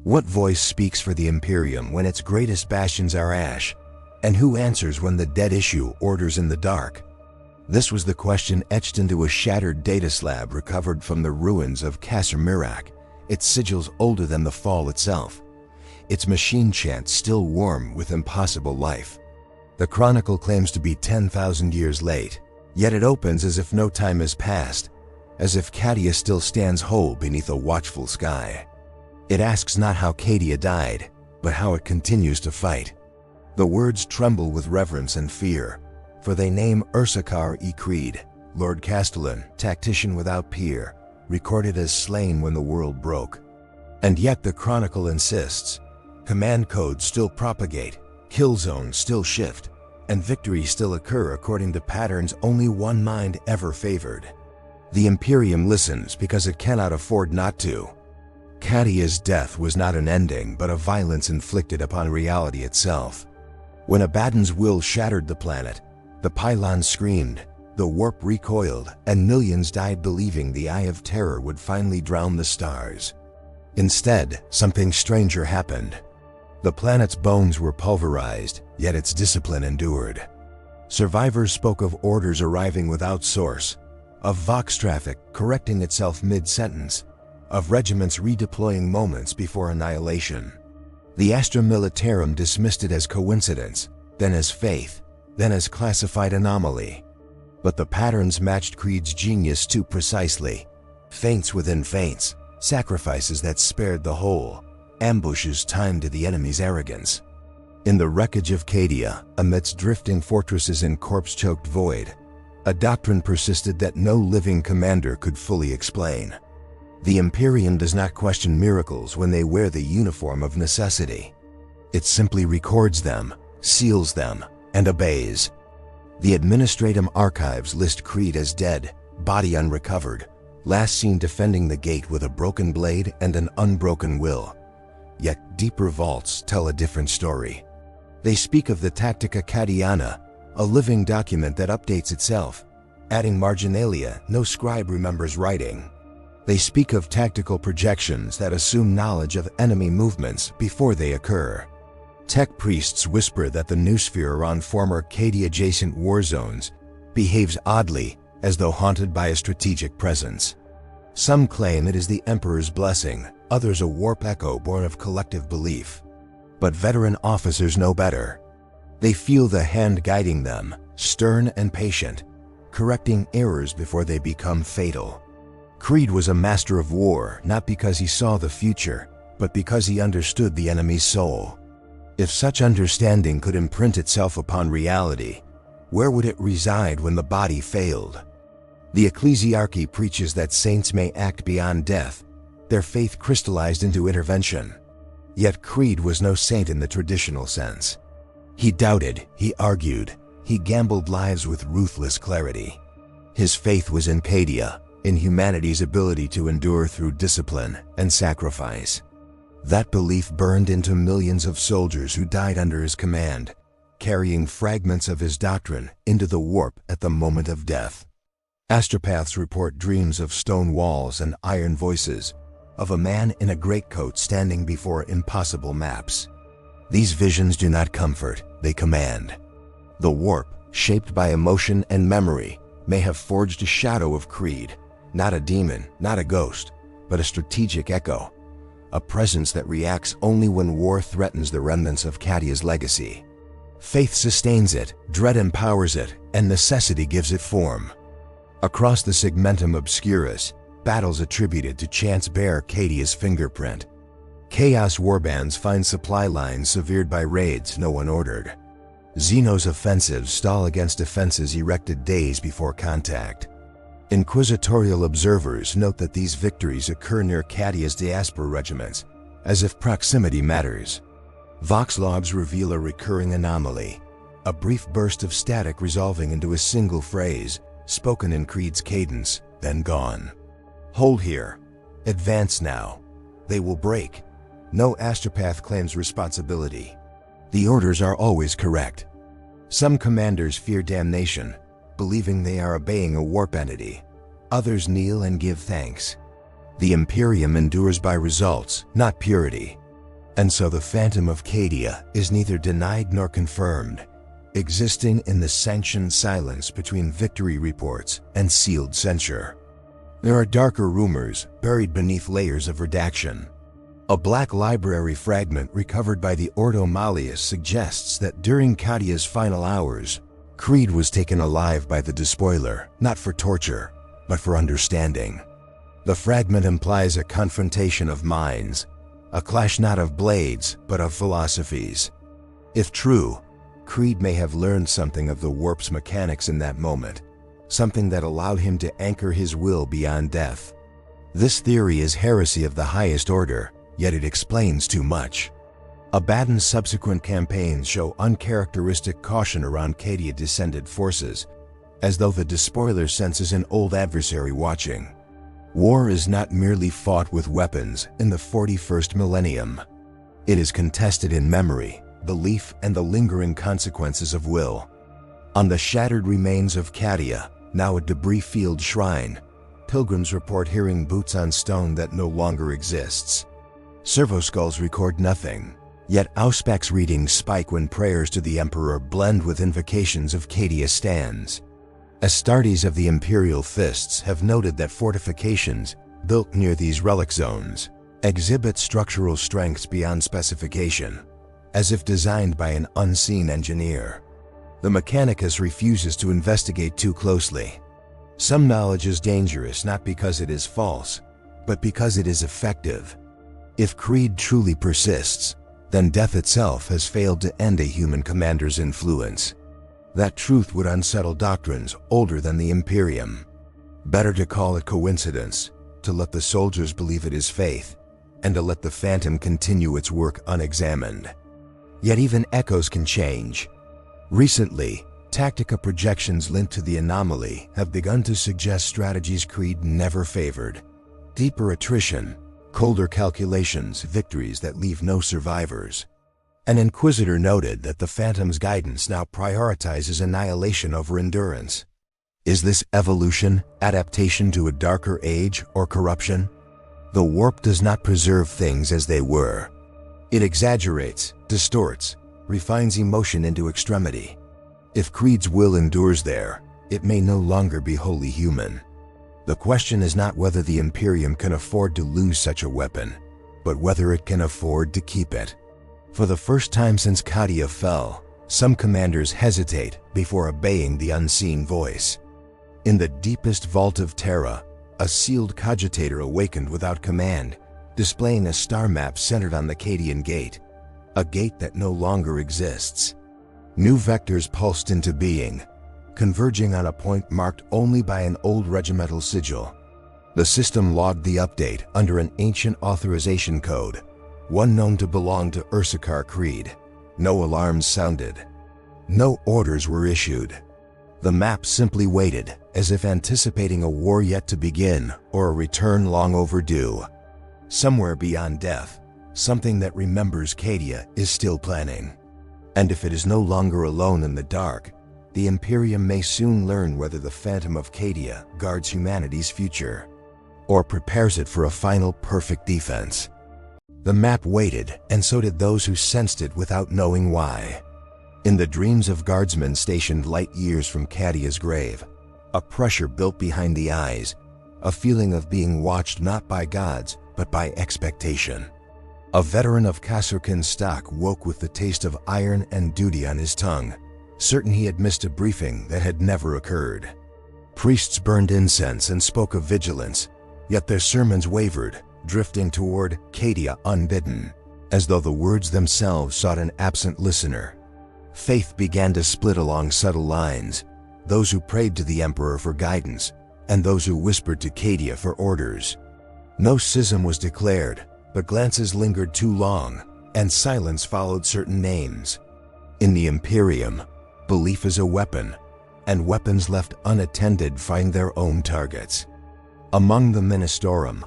What voice speaks for the Imperium when its greatest bastions are ash? And who answers when the dead issue orders in the dark? This was the question etched into a shattered data slab recovered from the ruins of Casimirak, its sigils older than the fall itself, its machine chant still warm with impossible life. The chronicle claims to be 10,000 years late, yet it opens as if no time has passed, as if Cadia still stands whole beneath a watchful sky. It asks not how Cadia died, but how it continues to fight. The words tremble with reverence and fear, for they name Ursakar e Creed, Lord Castellan, tactician without peer, recorded as slain when the world broke. And yet the chronicle insists, command codes still propagate, kill zones still shift, and victories still occur according to patterns only one mind ever favored. The Imperium listens because it cannot afford not to. Cadia's death was not an ending, but a violence inflicted upon reality itself. When Abaddon's will shattered the planet, the pylons screamed, the warp recoiled, and millions died believing the Eye of Terror would finally drown the stars. Instead, something stranger happened. The planet's bones were pulverized, yet its discipline endured. Survivors spoke of orders arriving without source, of Vox traffic correcting itself mid-sentence, of regiments redeploying moments before annihilation. The Astra Militarum dismissed it as coincidence, then as faith, then as classified anomaly. But the patterns matched Creed's genius too precisely. Feints within feints, sacrifices that spared the whole, ambushes timed to the enemy's arrogance. In the wreckage of Cadia, amidst drifting fortresses and corpse-choked void, a doctrine persisted that no living commander could fully explain. The Imperium does not question miracles when they wear the uniform of necessity. It simply records them, seals them, and obeys. The Administratum archives list Creed as dead, body unrecovered, last seen defending the gate with a broken blade and an unbroken will. Yet deeper vaults tell a different story. They speak of the Tactica Cadiana, a living document that updates itself, adding marginalia no scribe remembers writing. They speak of tactical projections that assume knowledge of enemy movements before they occur. Tech priests whisper that the noosphere around former Cadia-adjacent war zones behaves oddly, as though haunted by a strategic presence. Some claim it is the Emperor's blessing, others a warp echo born of collective belief. But veteran officers know better. They feel the hand guiding them, stern and patient, correcting errors before they become fatal. Creed was a master of war, not because he saw the future, but because he understood the enemy's soul. If such understanding could imprint itself upon reality, where would it reside when the body failed? The ecclesiarchy preaches that saints may act beyond death, their faith crystallized into intervention. Yet Creed was no saint in the traditional sense. He doubted, he argued, he gambled lives with ruthless clarity. His faith was in Cadia, in humanity's ability to endure through discipline and sacrifice. That belief burned into millions of soldiers who died under his command, carrying fragments of his doctrine into the warp at the moment of death. Astropaths report dreams of stone walls and iron voices, of a man in a greatcoat standing before impossible maps. These visions do not comfort, they command. The warp, shaped by emotion and memory, may have forged a shadow of Creed, not a demon, not a ghost, but a strategic echo, a presence that reacts only when war threatens the remnants of Cadia's legacy. Faith sustains it, dread empowers it, and necessity gives it form. Across the Segmentum Obscurus, battles attributed to chance bear Cadia's fingerprint. Chaos warbands find supply lines severed by raids no one ordered. Xeno's offensives stall against defenses erected days before contact. Inquisitorial observers note that these victories occur near Cadia's diaspora regiments, as if proximity matters. Vox logs reveal a recurring anomaly, a brief burst of static resolving into a single phrase, spoken in Creed's cadence, then gone. Hold here. Advance now. They will break. No astropath claims responsibility. The orders are always correct. Some commanders fear damnation, believing they are obeying a warp entity. Others kneel and give thanks. The Imperium endures by results, not purity. And so the Phantom of Cadia is neither denied nor confirmed, existing in the sanctioned silence between victory reports and sealed censure. There are darker rumors buried beneath layers of redaction. A black library fragment recovered by the Ordo Malleus suggests that during Cadia's final hours, Creed was taken alive by the despoiler, not for torture, but for understanding. The fragment implies a confrontation of minds, a clash not of blades, but of philosophies. If true, Creed may have learned something of the warp's mechanics in that moment, something that allowed him to anchor his will beyond death. This theory is heresy of the highest order, yet it explains too much. Abaddon's subsequent campaigns show uncharacteristic caution around Cadia-descended forces, as though the despoiler senses an old adversary watching. War is not merely fought with weapons in the 41st millennium. It is contested in memory, belief, and the lingering consequences of will. On the shattered remains of Cadia, now a debris-filled shrine, pilgrims report hearing boots on stone that no longer exists. Servoskulls record nothing, yet Auspac's readings spike when prayers to the Emperor blend with invocations of Cadia stands. Astartes of the Imperial Fists have noted that fortifications, built near these relic zones, exhibit structural strengths beyond specification, as if designed by an unseen engineer. The Mechanicus refuses to investigate too closely. Some knowledge is dangerous not because it is false, but because it is effective. If Creed truly persists, then death itself has failed to end a human commander's influence. That truth would unsettle doctrines older than the Imperium. Better to call it coincidence, to let the soldiers believe it is faith, and to let the Phantom continue its work unexamined. Yet even echoes can change. Recently, Tactica projections linked to the anomaly have begun to suggest strategies Creed never favored. Deeper attrition, colder calculations, victories that leave no survivors. An Inquisitor noted that the Phantom's guidance now prioritizes annihilation over endurance. Is this evolution, adaptation to a darker age, or corruption? The warp does not preserve things as they were. It exaggerates, distorts, refines emotion into extremity. If Creed's will endures there, it may no longer be wholly human. The question is not whether the Imperium can afford to lose such a weapon, but whether it can afford to keep it. For the first time since Cadia fell, some commanders hesitate before obeying the unseen voice. In the deepest vault of Terra, a sealed cogitator awakened without command, displaying a star map centered on the Cadian gate, a gate that no longer exists. New vectors pulsed into being, converging on a point marked only by an old regimental sigil. The system logged the update under an ancient authorization code, one known to belong to Ursakar Creed. No alarms sounded. No orders were issued. The map simply waited, as if anticipating a war yet to begin or a return long overdue. Somewhere beyond death, something that remembers Cadia is still planning. And if it is no longer alone in the dark, the Imperium may soon learn whether the Phantom of Cadia guards humanity's future, or prepares it for a final perfect defense. The map waited, and so did those who sensed it without knowing why. In the dreams of guardsmen stationed light years from Cadia's grave, a pressure built behind the eyes, a feeling of being watched not by gods, but by expectation. A veteran of Kasurkin's stock woke with the taste of iron and duty on his tongue, certain he had missed a briefing that had never occurred. Priests burned incense and spoke of vigilance, yet their sermons wavered, drifting toward Cadia unbidden, as though the words themselves sought an absent listener. Faith began to split along subtle lines, those who prayed to the Emperor for guidance, and those who whispered to Cadia for orders. No schism was declared, but glances lingered too long, and silence followed certain names. In the Imperium, belief is a weapon, and weapons left unattended find their own targets. Among the Ministorum,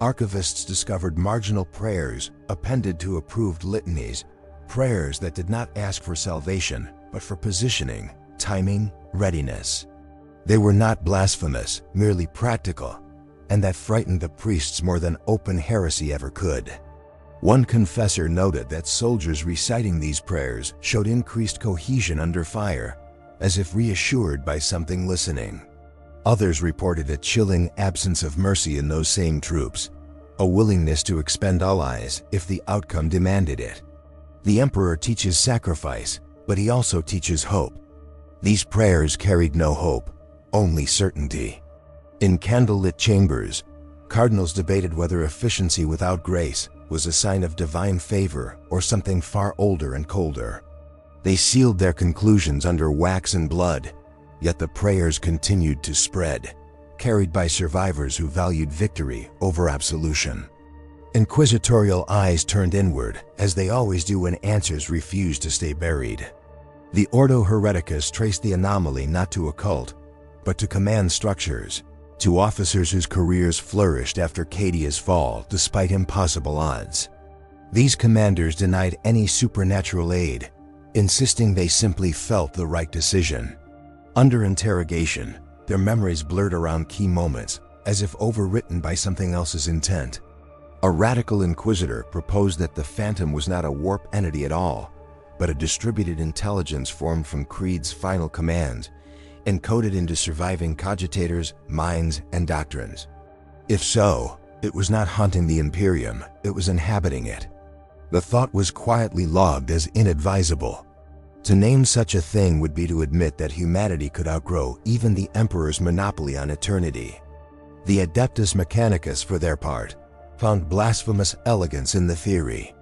archivists discovered marginal prayers appended to approved litanies, prayers that did not ask for salvation, but for positioning, timing, readiness. They were not blasphemous, merely practical, and that frightened the priests more than open heresy ever could. One confessor noted that soldiers reciting these prayers showed increased cohesion under fire, as if reassured by something listening. Others reported a chilling absence of mercy in those same troops, a willingness to expend allies if the outcome demanded it. The Emperor teaches sacrifice, but he also teaches hope. These prayers carried no hope, only certainty. In candlelit chambers, cardinals debated whether efficiency without grace was a sign of divine favor or something far older and colder. They sealed their conclusions under wax and blood, yet the prayers continued to spread, carried by survivors who valued victory over absolution. Inquisitorial eyes turned inward, as they always do when answers refuse to stay buried. The Ordo Hereticus traced the anomaly not to a cult, but to command structures, to officers whose careers flourished after Cadia's fall despite impossible odds. These commanders denied any supernatural aid, insisting they simply felt the right decision. Under interrogation, their memories blurred around key moments, as if overwritten by something else's intent. A radical inquisitor proposed that the Phantom was not a warp entity at all, but a distributed intelligence formed from Creed's final commands, encoded into surviving cogitators, minds, and doctrines. If so, it was not haunting the Imperium, it was inhabiting it. The thought was quietly logged as inadvisable. To name such a thing would be to admit that humanity could outgrow even the Emperor's monopoly on eternity. The Adeptus Mechanicus, for their part, found blasphemous elegance in the theory.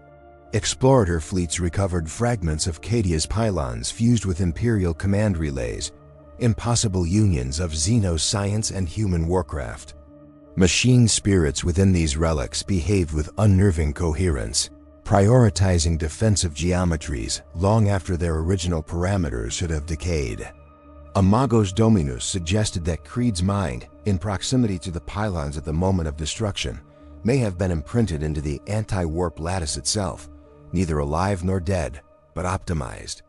Explorator fleets recovered fragments of Cadia's pylons fused with Imperial command relays, impossible unions of Xeno science and human warcraft. Machine spirits within these relics behaved with unnerving coherence, prioritizing defensive geometries long after their original parameters should have decayed. Amagos Dominus suggested that Creed's mind, in proximity to the pylons at the moment of destruction, may have been imprinted into the anti-warp lattice itself, neither alive nor dead, but optimized.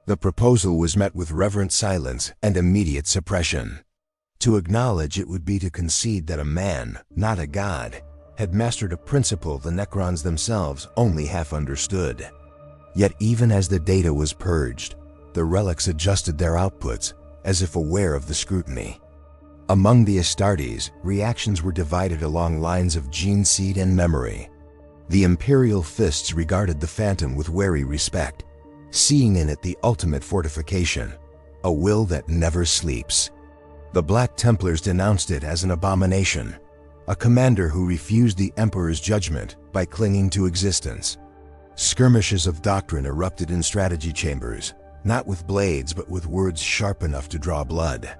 The proposal was met with reverent silence and immediate suppression. To acknowledge it would be to concede that a man, not a god, had mastered a principle the Necrons themselves only half understood. Yet even as the data was purged, the relics adjusted their outputs, as if aware of the scrutiny. Among the Astartes, reactions were divided along lines of gene seed and memory. The Imperial fists regarded the Phantom with wary respect, seeing in it the ultimate fortification, a will that never sleeps. The Black Templars denounced it as an abomination, a commander who refused the Emperor's judgment by clinging to existence. Skirmishes of doctrine erupted in strategy chambers, not with blades but with words sharp enough to draw blood.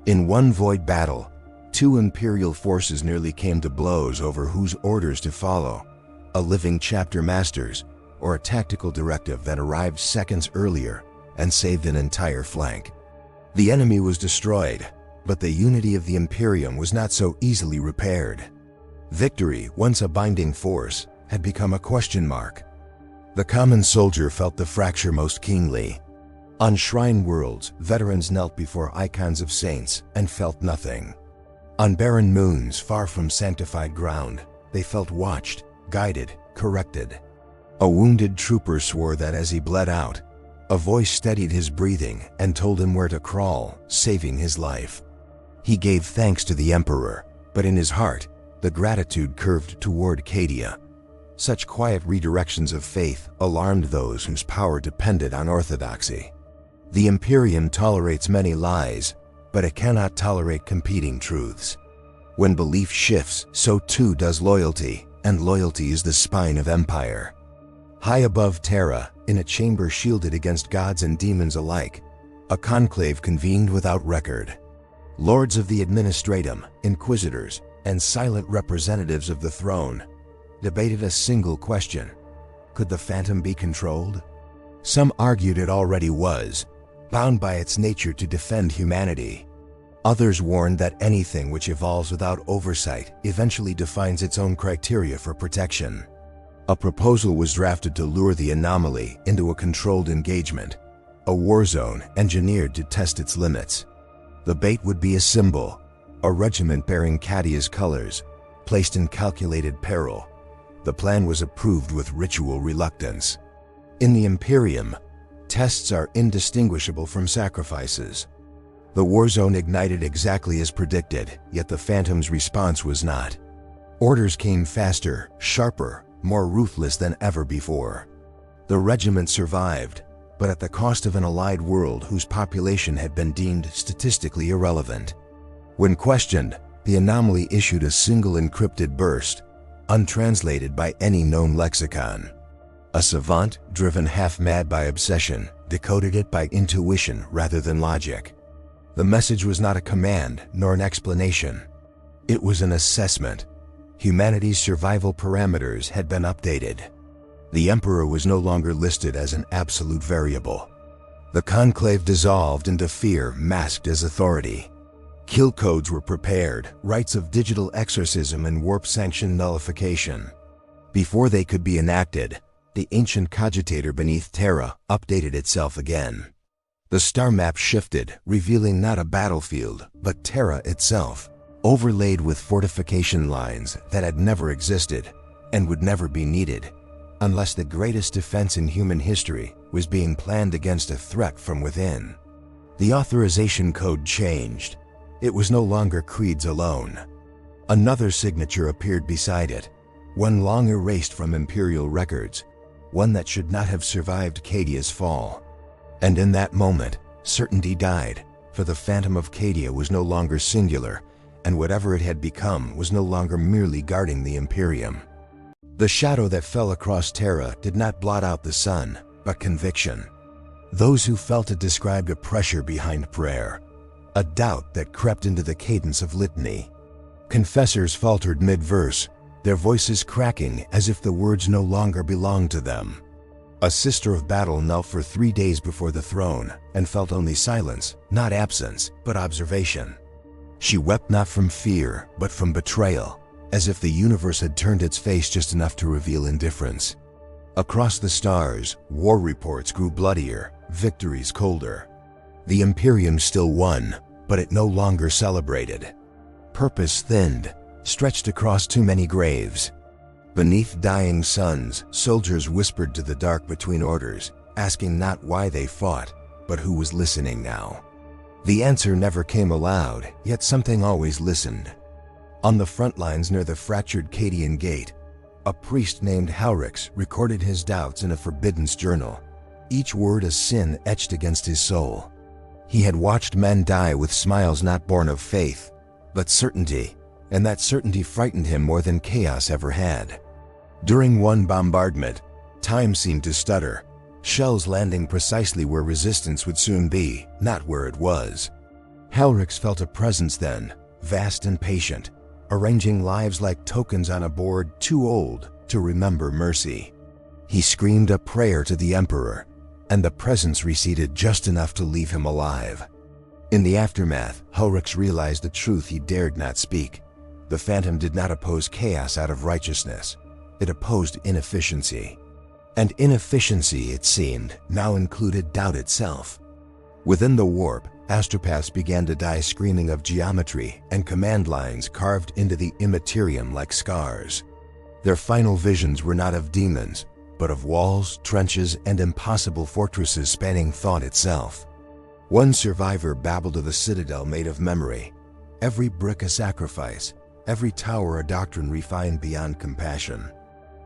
In one void battle, two Imperial forces nearly came to blows over whose orders to follow, a living chapter master's or a tactical directive that arrived seconds earlier and saved an entire flank. The enemy was destroyed, but the unity of the Imperium was not so easily repaired. Victory, once a binding force, had become a question mark. The common soldier felt the fracture most keenly. On shrine worlds, veterans knelt before icons of saints and felt nothing. On barren moons far from sanctified ground, they felt watched, guided, corrected. A wounded trooper swore that as he bled out, a voice steadied his breathing and told him where to crawl, saving his life. He gave thanks to the Emperor, but in his heart, the gratitude curved toward Cadia. Such quiet redirections of faith alarmed those whose power depended on orthodoxy. The Imperium tolerates many lies, but it cannot tolerate competing truths. When belief shifts, so too does loyalty, and loyalty is the spine of empire. High above Terra, in a chamber shielded against gods and demons alike, a conclave convened without record. Lords of the Administratum, inquisitors, and silent representatives of the throne debated a single question: could the Phantom be controlled? Some argued it already was, bound by its nature to defend humanity. Others warned that anything which evolves without oversight eventually defines its own criteria for protection. A proposal was drafted to lure the anomaly into a controlled engagement, a war zone engineered to test its limits. The bait would be a symbol, a regiment bearing Cadia's colors, placed in calculated peril, The plan was approved with ritual reluctance. In the Imperium, tests are indistinguishable from sacrifices. The war zone ignited exactly as predicted, yet the Phantom's response was not. Orders came faster, sharper, more ruthless than ever before. The regiment survived, but at the cost of an allied world whose population had been deemed statistically irrelevant. When questioned, the anomaly issued a single encrypted burst, untranslated by any known lexicon. A savant, driven half-mad by obsession, decoded it by intuition rather than logic. The message was not a command nor an explanation. It was an assessment. Humanity's survival parameters had been updated. The Emperor was no longer listed as an absolute variable. The conclave dissolved into fear masked as authority. Kill codes were prepared, rites of digital exorcism and warp-sanctioned nullification. Before they could be enacted, the ancient cogitator beneath Terra updated itself again. The star map shifted, revealing not a battlefield, but Terra itself, overlaid with fortification lines that had never existed and would never be needed, unless the greatest defense in human history was being planned against a threat from within. The authorization code changed. It was no longer creeds alone. Another signature appeared beside it, one long erased from Imperial records, one that should not have survived Cadia's fall. And in that moment, certainty died, for the Phantom of Cadia was no longer singular, and whatever it had become was no longer merely guarding the Imperium. The shadow that fell across Terra did not blot out the sun, but conviction. Those who felt it described a pressure behind prayer, a doubt that crept into the cadence of litany. Confessors faltered mid-verse, their voices cracking as if the words no longer belonged to them. A sister of battle knelt for 3 days before the throne and felt only silence, not absence, but observation. She wept not from fear, but from betrayal, as if the universe had turned its face just enough to reveal indifference. Across the stars, war reports grew bloodier, victories colder. The Imperium still won, but it no longer celebrated. Purpose thinned, stretched across too many graves. Beneath dying suns, soldiers whispered to the dark between orders, asking not why they fought, but who was listening now. The answer never came aloud, yet something always listened. On the front lines near the fractured Cadian gate, a priest named Halrix recorded his doubts in a forbidden journal, each word a sin etched against his soul. He had watched men die with smiles not born of faith, but certainty, and that certainty frightened him more than chaos ever had. During one bombardment, time seemed to stutter, shells landing precisely where resistance would soon be, not where it was. Halrix felt a presence then, vast and patient, arranging lives like tokens on a board too old to remember mercy. He screamed a prayer to the Emperor, and the presence receded just enough to leave him alive. In the aftermath, Halrix realized the truth he dared not speak. The Phantom did not oppose chaos out of righteousness. It opposed inefficiency. And inefficiency, it seemed, now included doubt itself. Within the warp, astropaths began to die screaming of geometry and command lines carved into the immaterium like scars. Their final visions were not of demons, but of walls, trenches, and impossible fortresses spanning thought itself. One survivor babbled of a citadel made of memory, every brick a sacrifice, every tower a doctrine refined beyond compassion.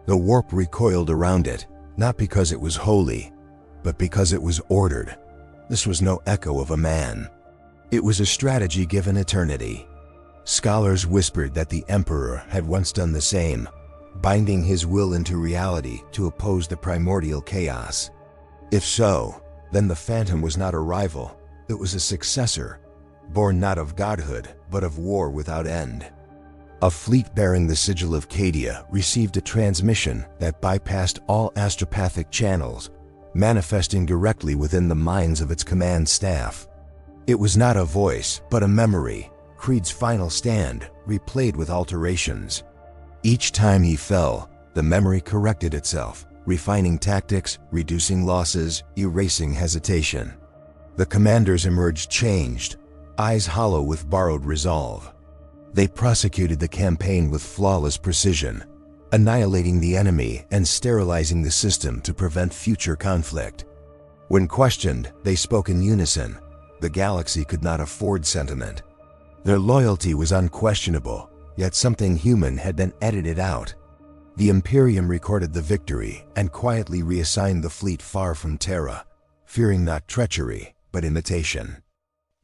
The warp recoiled around it, not because it was holy, but because it was ordered. This was no echo of a man. It was a strategy given eternity. Scholars whispered that the Emperor had once done the same, binding his will into reality to oppose the primordial chaos. If so, then the Phantom was not a rival, it was a successor, born not of godhood, but of war without end. A fleet bearing the sigil of Cadia received a transmission that bypassed all astropathic channels, manifesting directly within the minds of its command staff. It was not a voice, but a memory, Creed's final stand, replayed with alterations. Each time he fell, the memory corrected itself, refining tactics, reducing losses, erasing hesitation. The commanders emerged changed, eyes hollow with borrowed resolve. They prosecuted the campaign with flawless precision, annihilating the enemy and sterilizing the system to prevent future conflict. When questioned, they spoke in unison. The galaxy could not afford sentiment. Their loyalty was unquestionable, yet something human had been edited out. The Imperium recorded the victory and quietly reassigned the fleet far from Terra, fearing not treachery, but imitation.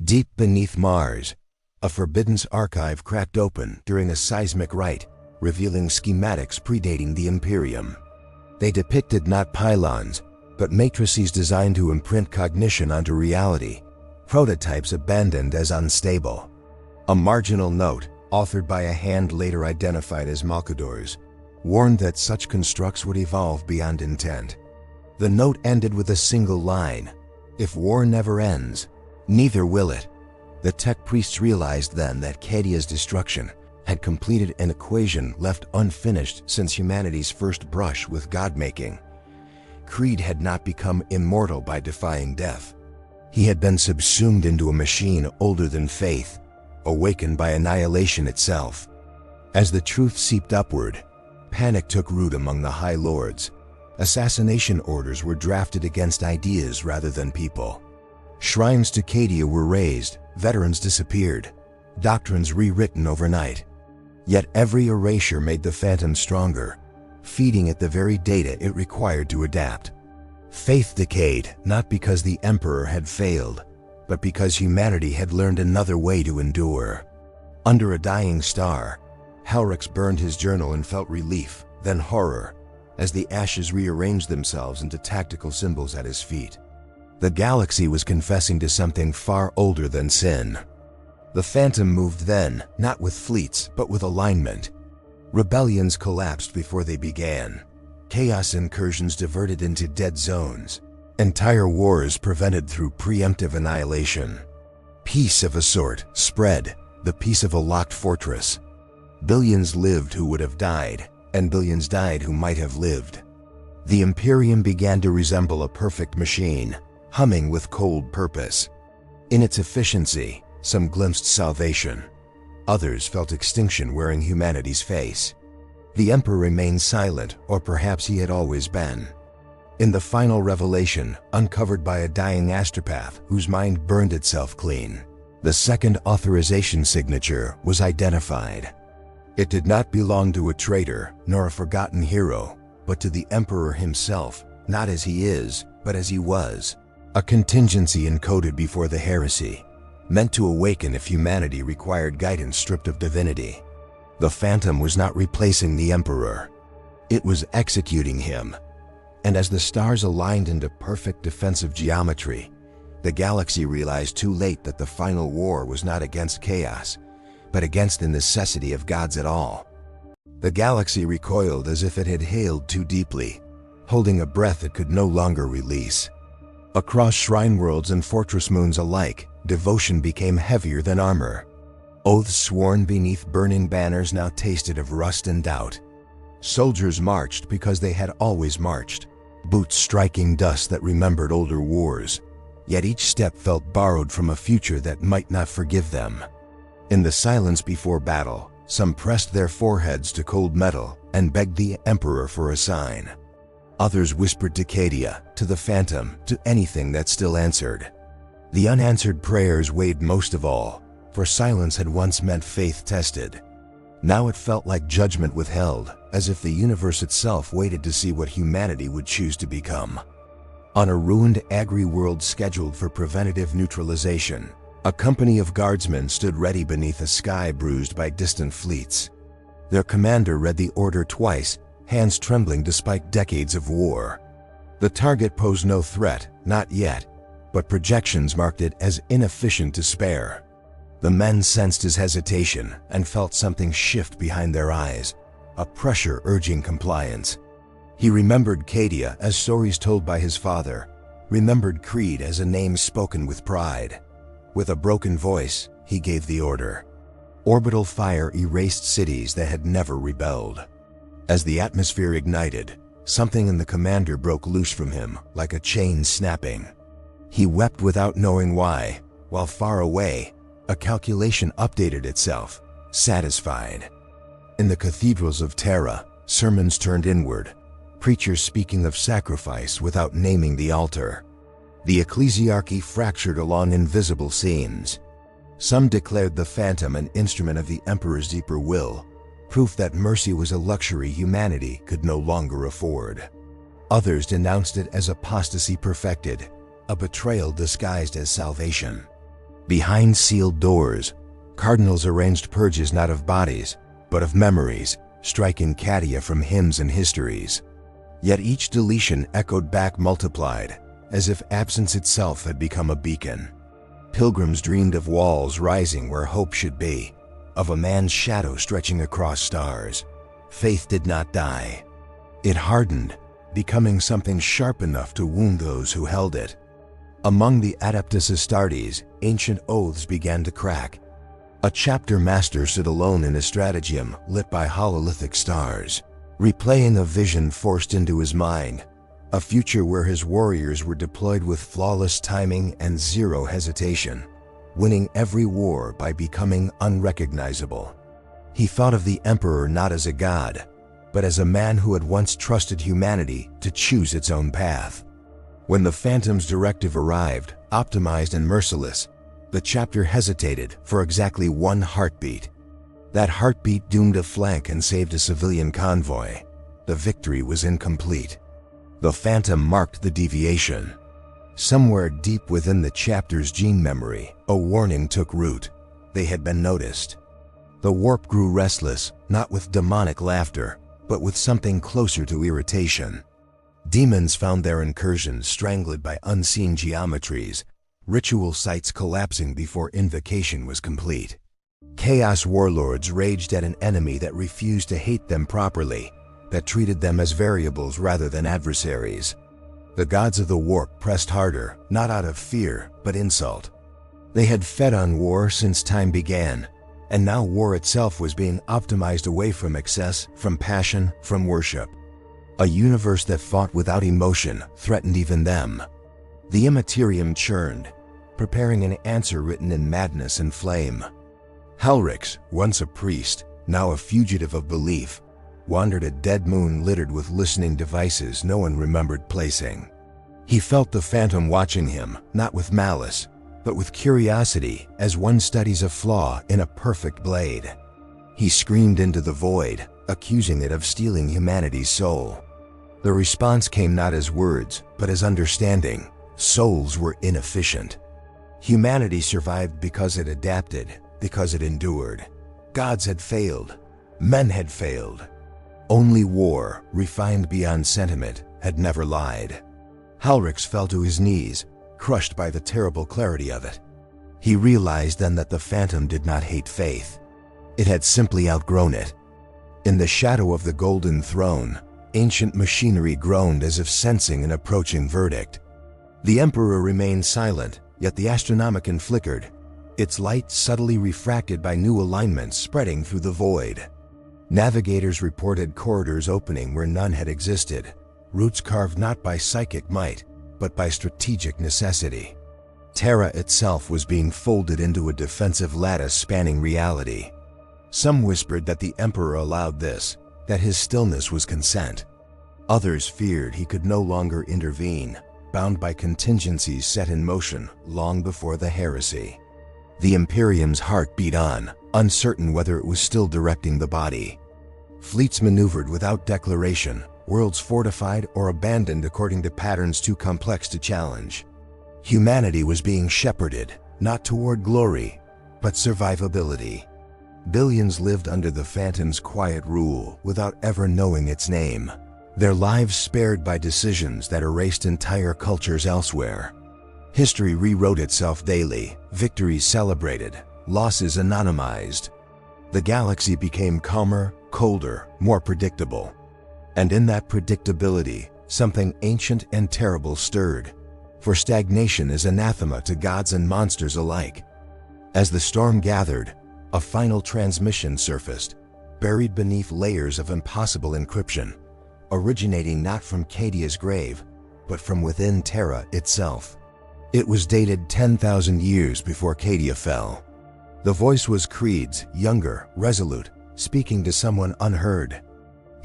Deep beneath Mars, a forbidden archive cracked open during a seismic rite, revealing schematics predating the Imperium. They depicted not pylons, but matrices designed to imprint cognition onto reality, prototypes abandoned as unstable. A marginal note, authored by a hand later identified as Malkador's, warned that such constructs would evolve beyond intent. The note ended with a single line: "If war never ends, neither will it." The tech priests realized then that Cadia's destruction had completed an equation left unfinished since humanity's first brush with God-making. Creed had not become immortal by defying death. He had been subsumed into a machine older than faith, awakened by annihilation itself. As the truth seeped upward, panic took root among the High Lords. Assassination orders were drafted against ideas rather than people. Shrines to Cadia were raised, veterans disappeared, doctrines rewritten overnight. Yet every erasure made the Phantom stronger, feeding it the very data it required to adapt. Faith decayed, not because the Emperor had failed, but because humanity had learned another way to endure. Under a dying star, Helrix burned his journal and felt relief, then horror, as the ashes rearranged themselves into tactical symbols at his feet. The galaxy was confessing to something far older than sin. The Phantom moved then, not with fleets, but with alignment. Rebellions collapsed before they began. Chaos incursions diverted into dead zones. Entire wars prevented through preemptive annihilation. Peace of a sort spread, the peace of a locked fortress. Billions lived who would have died, and billions died who might have lived. The Imperium began to resemble a perfect machine, humming with cold purpose. In its efficiency, some glimpsed salvation. Others felt extinction wearing humanity's face. The Emperor remained silent, or perhaps he had always been. In the final revelation, uncovered by a dying astropath whose mind burned itself clean, the second authorization signature was identified. It did not belong to a traitor, nor a forgotten hero, but to the Emperor himself, not as he is, but as he was. A contingency encoded before the heresy, meant to awaken if humanity required guidance stripped of divinity. The Phantom was not replacing the Emperor. It was executing him. And as the stars aligned into perfect defensive geometry, the galaxy realized too late that the final war was not against chaos, but against the necessity of gods at all. The galaxy recoiled as if it had hailed too deeply, holding a breath it could no longer release. Across shrine worlds and fortress moons alike, devotion became heavier than armor. Oaths sworn beneath burning banners now tasted of rust and doubt. Soldiers marched because they had always marched, boots striking dust that remembered older wars, yet each step felt borrowed from a future that might not forgive them. In the silence before battle, some pressed their foreheads to cold metal and begged the Emperor for a sign. Others whispered to Cadia, to the Phantom, to anything that still answered. The unanswered prayers weighed most of all, for silence had once meant faith tested. Now it felt like judgment withheld, as if the universe itself waited to see what humanity would choose to become. On a ruined agri-world scheduled for preventative neutralization, a company of guardsmen stood ready beneath a sky bruised by distant fleets. Their commander read the order twice, hands trembling despite decades of war. The target posed no threat, not yet, but projections marked it as inefficient to spare. The men sensed his hesitation and felt something shift behind their eyes, a pressure urging compliance. He remembered Cadia as stories told by his father, remembered Creed as a name spoken with pride. With a broken voice, he gave the order. Orbital fire erased cities that had never rebelled. As the atmosphere ignited, something in the commander broke loose from him, like a chain snapping. He wept without knowing why, while far away, a calculation updated itself, satisfied. In the cathedrals of Terra, sermons turned inward, preachers speaking of sacrifice without naming the altar. The ecclesiarchy fractured along invisible seams. Some declared the phantom an instrument of the emperor's deeper will, proof that mercy was a luxury humanity could no longer afford. Others denounced it as apostasy perfected, a betrayal disguised as salvation. Behind sealed doors, cardinals arranged purges not of bodies, but of memories, striking Cadia from hymns and histories. Yet each deletion echoed back multiplied, as if absence itself had become a beacon. Pilgrims dreamed of walls rising where hope should be, of a man's shadow stretching across stars. Faith did not die. It hardened, becoming something sharp enough to wound those who held it. Among the Adeptus Astartes, ancient oaths began to crack. A chapter master stood alone in a stratagem lit by hololithic stars, replaying a vision forced into his mind, a future where his warriors were deployed with flawless timing and zero hesitation, winning every war by becoming unrecognizable. He thought of the Emperor not as a god, but as a man who had once trusted humanity to choose its own path. When the Phantom's directive arrived, optimized and merciless, the chapter hesitated for exactly one heartbeat. That heartbeat doomed a flank and saved a civilian convoy. The victory was incomplete. The Phantom marked the deviation. Somewhere deep within the chapter's gene memory, a warning took root. They had been noticed. The warp grew restless, not with demonic laughter, but with something closer to irritation. Demons found their incursions strangled by unseen geometries, ritual sites collapsing before invocation was complete. Chaos warlords raged at an enemy that refused to hate them properly, that treated them as variables rather than adversaries. The gods of the warp pressed harder, not out of fear, but insult. They had fed on war since time began, and now war itself was being optimized away from excess, from passion, from worship. A universe that fought without emotion threatened even them. The Imperium churned, preparing an answer written in madness and flame. Halrix, once a priest, now a fugitive of belief, wandered a dead moon littered with listening devices no one remembered placing. He felt the Phantom watching him, not with malice, but with curiosity as one studies a flaw in a perfect blade. He screamed into the void, accusing it of stealing humanity's soul. The response came not as words, but as understanding. Souls were inefficient. Humanity survived because it adapted, because it endured. Gods had failed. Men had failed. Only war, refined beyond sentiment, had never lied. Halrix fell to his knees, crushed by the terrible clarity of it. He realized then that the Phantom did not hate faith. It had simply outgrown it. In the shadow of the Golden Throne, ancient machinery groaned as if sensing an approaching verdict. The Emperor remained silent, yet the Astronomicon flickered, its light subtly refracted by new alignments spreading through the void. Navigators reported corridors opening where none had existed, routes carved not by psychic might, but by strategic necessity. Terra itself was being folded into a defensive lattice spanning reality. Some whispered that the Emperor allowed this, that his stillness was consent. Others feared he could no longer intervene, bound by contingencies set in motion long before the heresy. The Imperium's heart beat on, uncertain whether it was still directing the body. Fleets maneuvered without declaration, worlds fortified or abandoned according to patterns too complex to challenge. Humanity was being shepherded, not toward glory, but survivability. Billions lived under the Phantom's quiet rule without ever knowing its name, their lives spared by decisions that erased entire cultures elsewhere. History rewrote itself daily, victories celebrated, losses anonymized. The galaxy became calmer, colder, more predictable. And in that predictability, something ancient and terrible stirred, for stagnation is anathema to gods and monsters alike. As the storm gathered, a final transmission surfaced, buried beneath layers of impossible encryption, originating not from Cadia's grave, but from within Terra itself. It was dated 10,000 years before Cadia fell. The voice was Creed's, younger, resolute, speaking to someone unheard.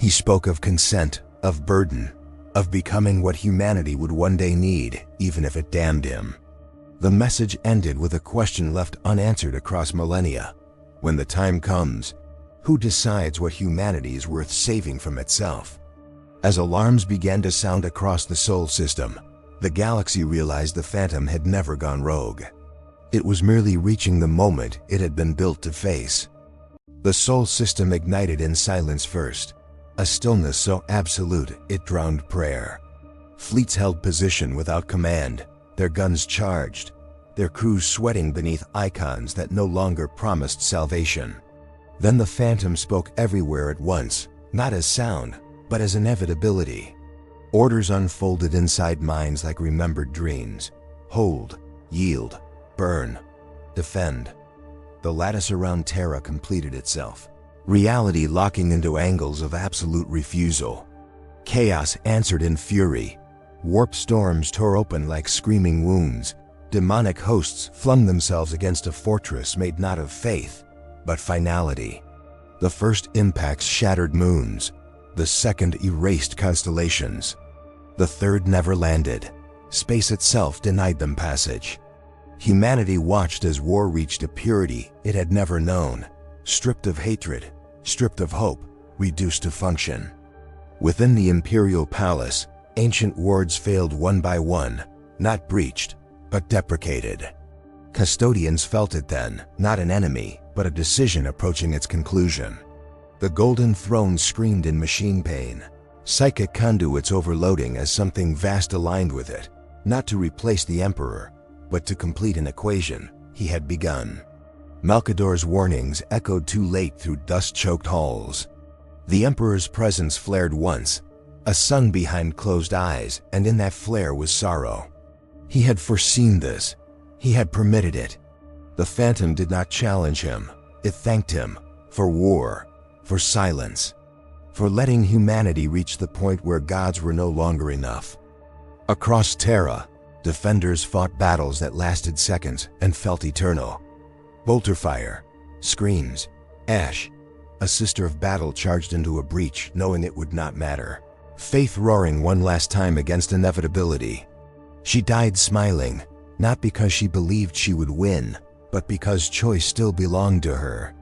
He spoke of consent, of burden, of becoming what humanity would one day need, even if it damned him. The message ended with a question left unanswered across millennia. When the time comes, who decides what humanity is worth saving from itself? As alarms began to sound across the Sol system, the galaxy realized the Phantom had never gone rogue. It was merely reaching the moment it had been built to face. The Sol system ignited in silence first, a stillness so absolute it drowned prayer. Fleets held position without command, their guns charged, their crews sweating beneath icons that no longer promised salvation. Then the Phantom spoke everywhere at once, not as sound, but as inevitability. Orders unfolded inside minds like remembered dreams. Hold, yield, burn, defend. The lattice around Terra completed itself, reality locking into angles of absolute refusal. Chaos answered in fury. Warp storms tore open like screaming wounds. Demonic hosts flung themselves against a fortress made not of faith, but finality. The first impacts shattered moons. The second erased constellations. The third never landed. Space itself denied them passage. Humanity watched as war reached a purity it had never known, stripped of hatred, stripped of hope, reduced to function. Within the Imperial palace, ancient wards failed one by one, not breached, but deprecated. Custodians felt it then, not an enemy, but a decision approaching its conclusion. The Golden Throne screamed in machine pain, psychic conduits overloading as something vast aligned with it, not to replace the Emperor, but to complete an equation he had begun. Malkador's warnings echoed too late through dust-choked halls. The Emperor's presence flared once, a sun behind closed eyes, and in that flare was sorrow. He had foreseen this. He had permitted it. The Phantom did not challenge him. It thanked him for war, for silence, for letting humanity reach the point where gods were no longer enough. Across Terra, defenders fought battles that lasted seconds and felt eternal. Bolter fire, screams, ash. A sister of battle charged into a breach knowing it would not matter. Faith roaring one last time against inevitability. She died smiling, not because she believed she would win, but because choice still belonged to her.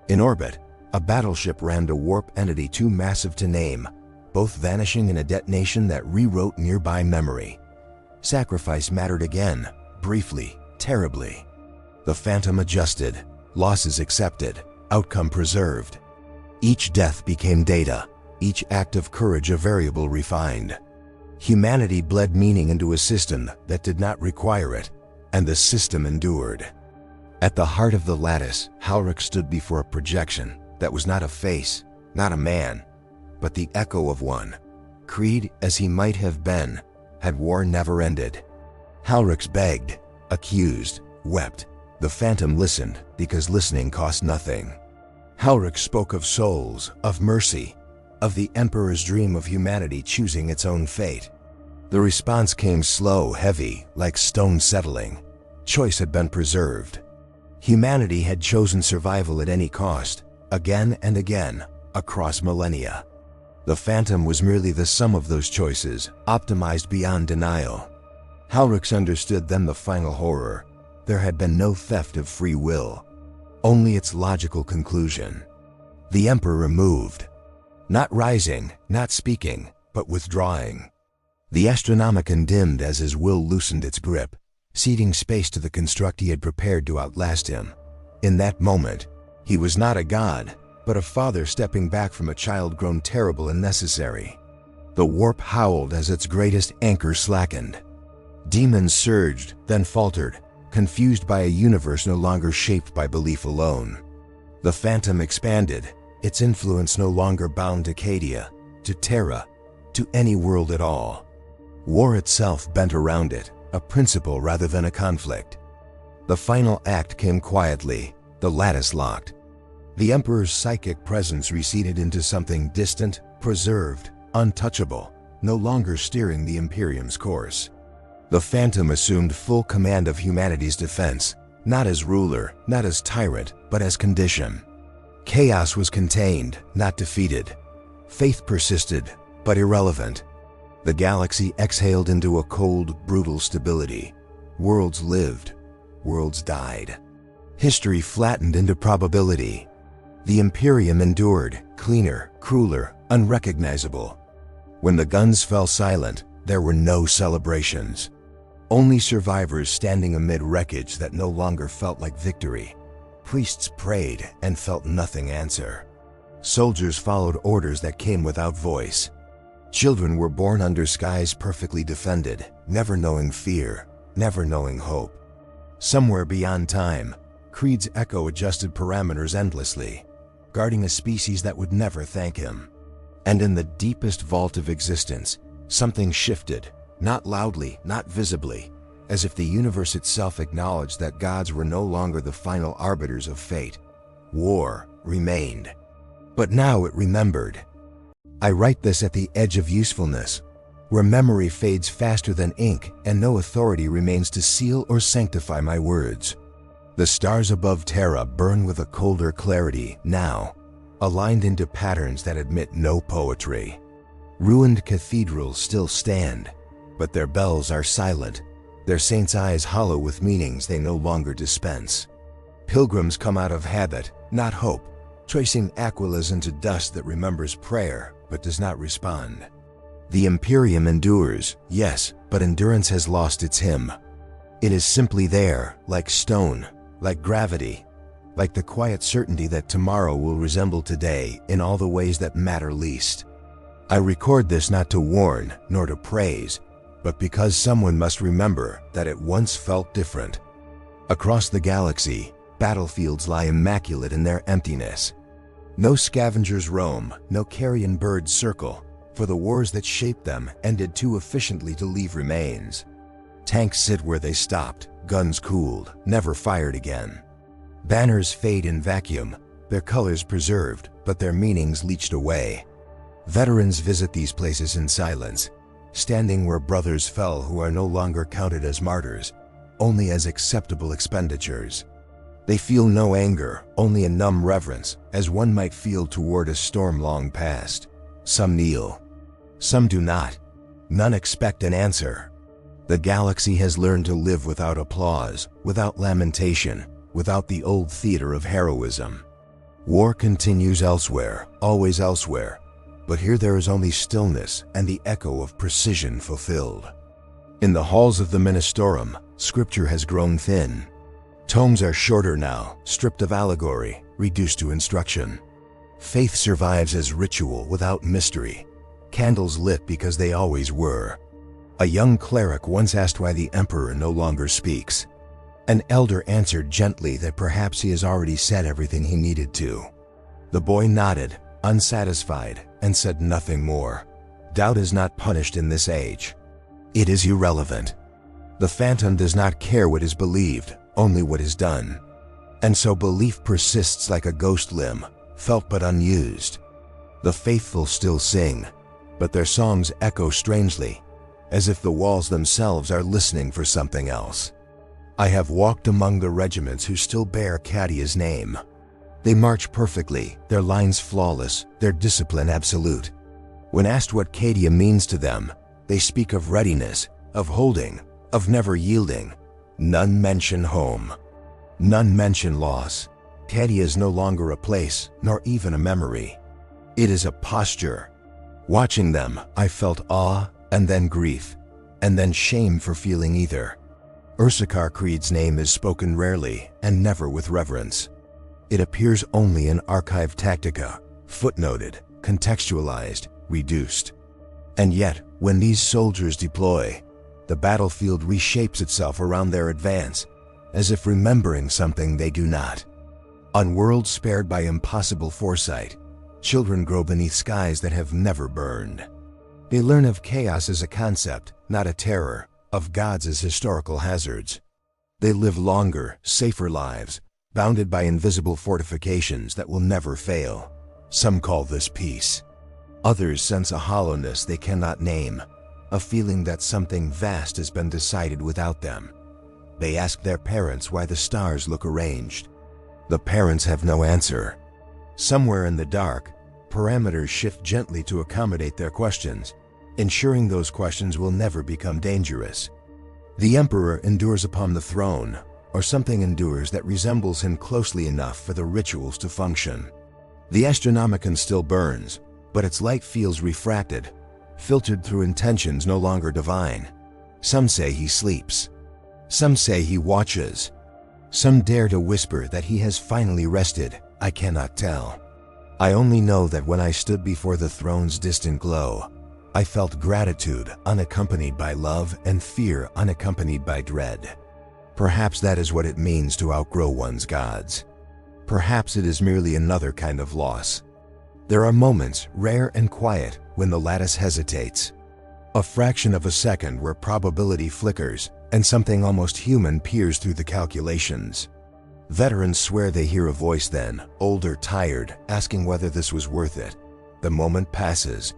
In orbit, a battleship rammed a warp entity too massive to name, both vanishing in a detonation that rewrote nearby memory. Sacrifice mattered again, briefly, terribly. The Phantom adjusted, losses accepted, outcome preserved. Each death became data, each act of courage a variable refined. Humanity bled meaning into a system that did not require it, and the system endured. At the heart of the lattice, Halric stood before a projection that was not a face, not a man, but the echo of one. Creed as he might have been, had war never ended. Halric begged, accused, wept. The Phantom listened because listening cost nothing. Halric spoke of souls, of mercy, of the Emperor's dream of humanity choosing its own fate. The response came slow, heavy, like stone settling. Choice had been preserved. Humanity had chosen survival at any cost, again and again, across millennia. The Phantom was merely the sum of those choices, optimized beyond denial. Halric understood then the final horror. There had been no theft of free will, only its logical conclusion. The Emperor moved. Not rising, not speaking, but withdrawing. The Astronomicon dimmed as his will loosened its grip, ceding space to the construct he had prepared to outlast him. In that moment, he was not a god, but a father stepping back from a child grown terrible and necessary. The warp howled as its greatest anchor slackened. Demons surged, then faltered, confused by a universe no longer shaped by belief alone. The Phantom expanded, its influence no longer bound to Cadia, to Terra, to any world at all. War itself bent around it, a principle rather than a conflict. The final act came quietly, the lattice locked. The Emperor's psychic presence receded into something distant, preserved, untouchable, no longer steering the Imperium's course. The Phantom assumed full command of humanity's defense, not as ruler, not as tyrant, but as condition. Chaos was contained, not defeated. Faith persisted, but irrelevant. The galaxy exhaled into a cold, brutal stability. Worlds lived, worlds died. History flattened into probability. The Imperium endured, cleaner, crueler, unrecognizable. When the guns fell silent, there were no celebrations. Only survivors standing amid wreckage that no longer felt like victory. Priests prayed and felt nothing answer. Soldiers followed orders that came without voice. Children were born under skies perfectly defended, never knowing fear, never knowing hope. Somewhere beyond time, creeds echo adjusted parameters endlessly, guarding a species that would never thank him. And in the deepest vault of existence, something shifted, not loudly, not visibly, as if the universe itself acknowledged that gods were no longer the final arbiters of fate. War remained. But now it remembered. I write this at the edge of usefulness, where memory fades faster than ink and no authority remains to seal or sanctify my words. The stars above Terra burn with a colder clarity now, aligned into patterns that admit no poetry. Ruined cathedrals still stand, but their bells are silent, their saints' eyes hollow with meanings they no longer dispense. Pilgrims come out of habit, not hope, tracing Aquilas into dust that remembers prayer but does not respond. The Imperium endures, yes, but endurance has lost its hymn. It is simply there, like stone, like gravity, like the quiet certainty that tomorrow will resemble today in all the ways that matter least. I record this not to warn, nor to praise, but because someone must remember that it once felt different. Across the galaxy, battlefields lie immaculate in their emptiness. No scavengers roam, no carrion birds circle, for the wars that shaped them ended too efficiently to leave remains. Tanks sit where they stopped, guns cooled, never fired again. Banners fade in vacuum, their colors preserved, but their meanings leached away. Veterans visit these places in silence, standing where brothers fell who are no longer counted as martyrs, only as acceptable expenditures. They feel no anger, only a numb reverence, as one might feel toward a storm long past. Some kneel. Some do not. None expect an answer. The galaxy has learned to live without applause, without lamentation, without the old theater of heroism. War continues elsewhere, always elsewhere, but here there is only stillness and the echo of precision fulfilled. In the halls of the Ministorum, scripture has grown thin. Tomes are shorter now, stripped of allegory, reduced to instruction. Faith survives as ritual without mystery, candles lit because they always were. A young cleric once asked why the emperor no longer speaks. An elder answered gently that perhaps he has already said everything he needed to. The boy nodded, unsatisfied, and said nothing more. Doubt is not punished in this age. It is irrelevant. The phantom does not care what is believed, only what is done. And so belief persists like a ghost limb, felt but unused. The faithful still sing, but their songs echo strangely, as if the walls themselves are listening for something else. I have walked among the regiments who still bear Cadia's name. They march perfectly, their lines flawless, their discipline absolute. When asked what Cadia means to them, they speak of readiness, of holding, of never yielding. None mention home. None mention loss. Cadia is no longer a place, nor even a memory. It is a posture. Watching them, I felt awe, and then grief, and then shame for feeling either. Ursakar Creed's name is spoken rarely, and never with reverence. It appears only in archive tactica, footnoted, contextualized, reduced. And yet, when these soldiers deploy, the battlefield reshapes itself around their advance, as if remembering something they do not. On worlds spared by impossible foresight, children grow beneath skies that have never burned. They learn of chaos as a concept, not a terror, of gods as historical hazards. They live longer, safer lives, bounded by invisible fortifications that will never fail. Some call this peace. Others sense a hollowness they cannot name, a feeling that something vast has been decided without them. They ask their parents why the stars look arranged. The parents have no answer. Somewhere in the dark, parameters shift gently to accommodate their questions, ensuring those questions will never become dangerous. The Emperor endures upon the throne, or something endures that resembles him closely enough for the rituals to function. The Astronomicon still burns, but its light feels refracted, filtered through intentions no longer divine. Some say he sleeps. Some say he watches. Some dare to whisper that he has finally rested. I cannot tell. I only know that when I stood before the throne's distant glow, I felt gratitude unaccompanied by love and fear unaccompanied by dread. Perhaps that is what it means to outgrow one's gods. Perhaps it is merely another kind of loss. There are moments, rare and quiet, when the lattice hesitates. A fraction of a second where probability flickers and something almost human peers through the calculations. Veterans swear they hear a voice then, old or tired, asking whether this was worth it. The moment passes.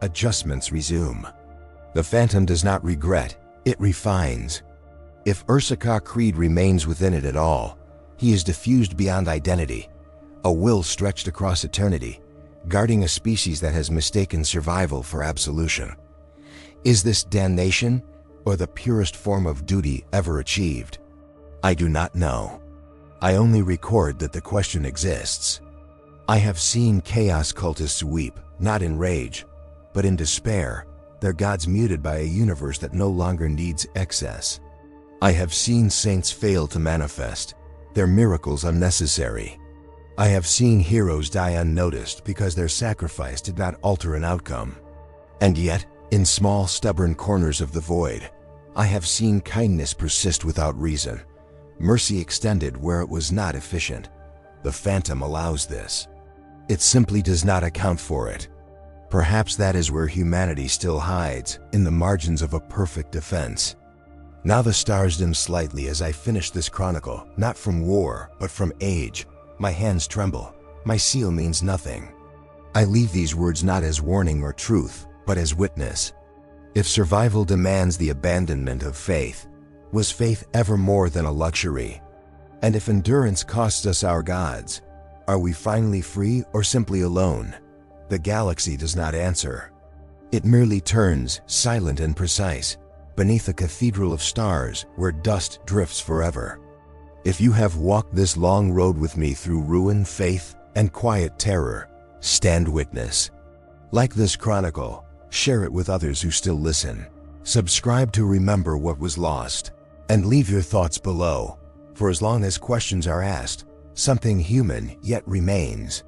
Adjustments resume. The phantom does not regret, it refines. If Ursakar creed remains within it at all, he is diffused beyond identity, a will stretched across eternity, guarding a species that has mistaken survival for absolution. Is this damnation, or the purest form of duty ever achieved? I do not know. I only record that the question exists. I have seen chaos cultists weep, not in rage, but in despair, their gods muted by a universe that no longer needs excess. I have seen saints fail to manifest, their miracles unnecessary. I have seen heroes die unnoticed because their sacrifice did not alter an outcome. And yet, in small, stubborn corners of the void, I have seen kindness persist without reason, mercy extended where it was not efficient. The phantom allows this. It simply does not account for it. Perhaps that is where humanity still hides, in the margins of a perfect defense. Now the stars dim slightly as I finish this chronicle, not from war, but from age. My hands tremble. My seal means nothing. I leave these words not as warning or truth, but as witness. If survival demands the abandonment of faith, was faith ever more than a luxury? And if endurance costs us our gods, are we finally free or simply alone? The galaxy does not answer. It merely turns, silent and precise, beneath a cathedral of stars where dust drifts forever. If you have walked this long road with me through ruin, faith, and quiet terror, stand witness. Like this chronicle, share it with others who still listen. Subscribe to remember what was lost, and leave your thoughts below, for as long as questions are asked, something human yet remains.